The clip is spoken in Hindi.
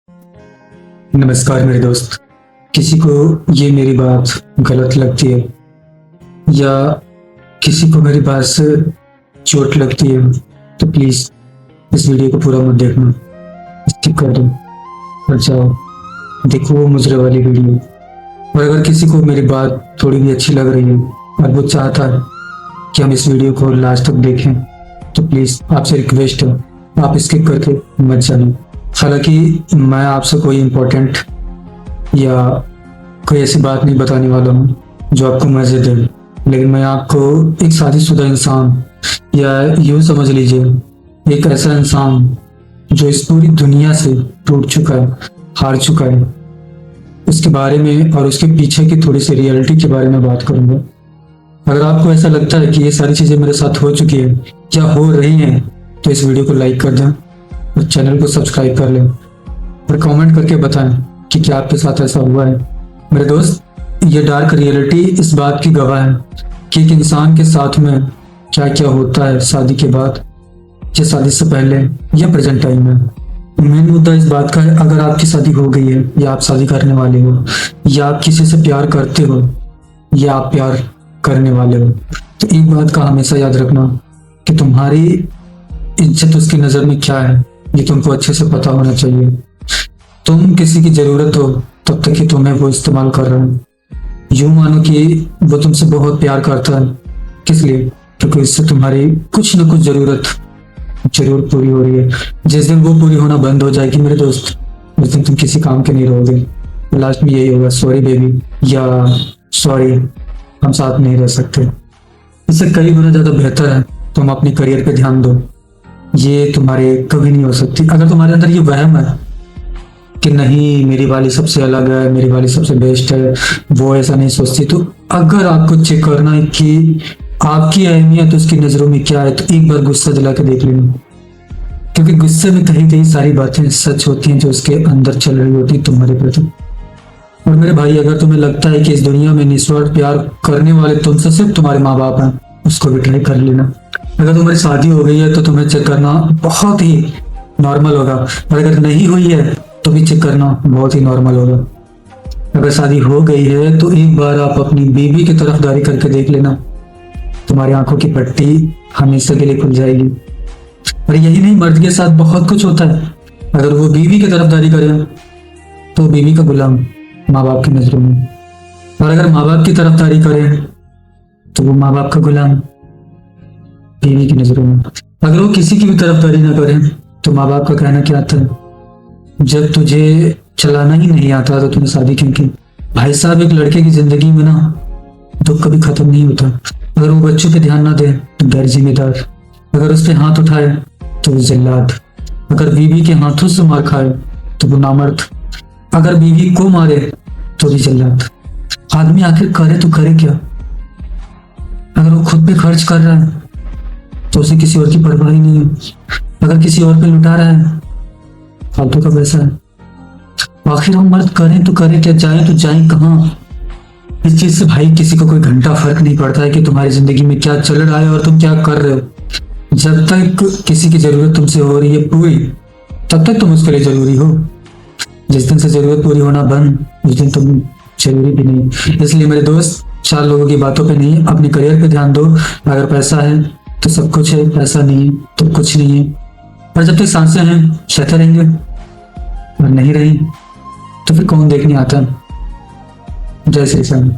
नमस्कार मेरे दोस्त। किसी को ये मेरी बात गलत लगती है या किसी को मेरी बात से चोट लगती है तो प्लीज इस वीडियो को पूरा मत देखना, स्किप कर दो और जाओ देखो वो मुजरे वाली वीडियो। और अगर किसी को मेरी बात थोड़ी भी अच्छी लग रही है और वो चाहता है कि हम इस वीडियो को लास्ट तक देखें तो प्लीज आपसे रिक्वेस्ट है, आप स्किप करके मत जाना। हालांकि मैं आपसे कोई इम्पोर्टेंट या कोई ऐसी बात नहीं बताने वाला हूँ जो आपको मजे दे, लेकिन मैं आपको एक शादीशुदा इंसान या यूं समझ लीजिए एक ऐसा इंसान जो इस पूरी दुनिया से टूट चुका है, हार चुका है, उसके बारे में और उसके पीछे की थोड़ी सी रियलिटी के बारे में बात करूंगा। अगर आपको ऐसा लगता है कि ये सारी चीजें मेरे साथ हो चुकी है या हो रही हैं तो इस वीडियो को लाइक कर दें और चैनल को सब्सक्राइब कर लें और कमेंट करके बताएं कि क्या आपके साथ ऐसा हुआ है। मेरे दोस्त, ये डार्क रियलिटी इस बात की गवाह है कि एक इंसान के साथ में क्या क्या होता है शादी के बाद या शादी से पहले या प्रेजेंट टाइम में। मेन मुद्दा इस बात का है, अगर आपकी शादी हो गई है या आप शादी करने वाले हो या आप किसी से प्यार करते हो या आप प्यार करने वाले हो, तो एक बात का हमेशा याद रखना कि तुम्हारी इज्जत उसकी नजर में क्या है ये तुमको अच्छे से पता होना चाहिए। तुम किसी की जरूरत हो तब तक कि तुम्हें वो इस्तेमाल कर रहा है। यूं मानो कि वो तुमसे बहुत प्यार करता है, किस लिए? क्योंकि इससे तुम्हारी कुछ ना कुछ जरूरत जरूर पूरी हो रही है। जिस दिन वो पूरी होना बंद हो जाएगी मेरे दोस्त, उस दिन तुम किसी काम के नहीं रहोगे। लास्ट में यही होगा, सॉरी बेबी या सॉरी हम साथ नहीं रह सकते। इससे कई गुना ज्यादा बेहतर है तुम अपने करियर पे ध्यान दो। ये तुम्हारे कभी नहीं हो सकती। अगर तुम्हारे अंदर ये वहम है कि नहीं मेरी वाली सबसे अलग है, मेरी वाली सबसे बेस्ट है, वो ऐसा नहीं सोचती, तो अगर आपको चेक करना है कि आपकी अहमियत उसकी नजरों में क्या है तो एक बार गुस्सा दिला के देख लेना, क्योंकि गुस्से में कहीं कहीं सारी बातें सच होती हैं जो उसके अंदर चल रही होती तुम्हारे प्रति। और मेरे भाई, अगर तुम्हें लगता है कि इस दुनिया में निस्वार्थ प्यार करने वाले तुमसे सिर्फ तुम्हारे माँ बाप हैं, उसको भी ट्राई कर लेना। अगर तुम्हारी शादी हो गई है तो तुम्हें चेक करना बहुत ही नॉर्मल होगा, और अगर नहीं हुई है तो भी चेक करना बहुत ही नॉर्मल होगा। अगर शादी हो गई है तो एक बार आप अपनी बीवी की तरफदारी करके देख लेना, तुम्हारी आंखों की पट्टी हमेशा के लिए खुल जाएगी। और यही नहीं, मर्द के साथ बहुत कुछ होता है। अगर वो बीवी की तरफदारी करे तो बीवी का गुलाम माँ बाप की नजरों में, और अगर माँ बाप की तरफदारी करे तो वो माँ बाप का गुलाम बीवी की नजरों में। अगर वो किसी की भी तरफदारी ना करे तो माँ बाप का कहना क्या था, जब तुझे चलाना ही नहीं आता तो तुम्हें शादी क्यों की? भाई साहब, एक लड़के की जिंदगी में ना दुख कभी खत्म नहीं होता। अगर वो बच्चों पे ध्यान ना दे तो गैर जिम्मेदार, अगर उस पे हाथ उठाए तो वो जिल्लात, अगर बीवी के हाथों से मार खाए तो वो नामर्द, अगर बीवी को मारे तो भी जिल्लात। आदमी आखिर करे तो करे क्या? अगर वो खुद पे खर्च कर रहा है तो उसे किसी और की परवाह ही नहीं है। अगर किसी और पे लुटा रहा है फालतू का पैसा है। आखिर हम मर्द करें तो करें क्या, जाए तो जाए कहाँ? इस चीज से भाई किसी को कोई घंटा फर्क नहीं पड़ता है कि तुम्हारी जिंदगी में क्या चल रहा है और तुम क्या कर रहे हो। जब तक किसी की जरूरत तुमसे हो रही है पूरी, तब तक तुम उसके लिए जरूरी हो। जिस दिन से जरूरत पूरी होना बंद, उस दिन तुम जरूरी भी नहीं। इसलिए मेरे दोस्त, चार लोगों की बातों पे नहीं, अपने करियर पे ध्यान दो। अगर पैसा है तो सब कुछ है, पैसा नहीं है तो कुछ नहीं है। और जब तक सांसें हैं सहते रहेंगे, और नहीं रही तो फिर कौन देखने आता? जय श्री राम।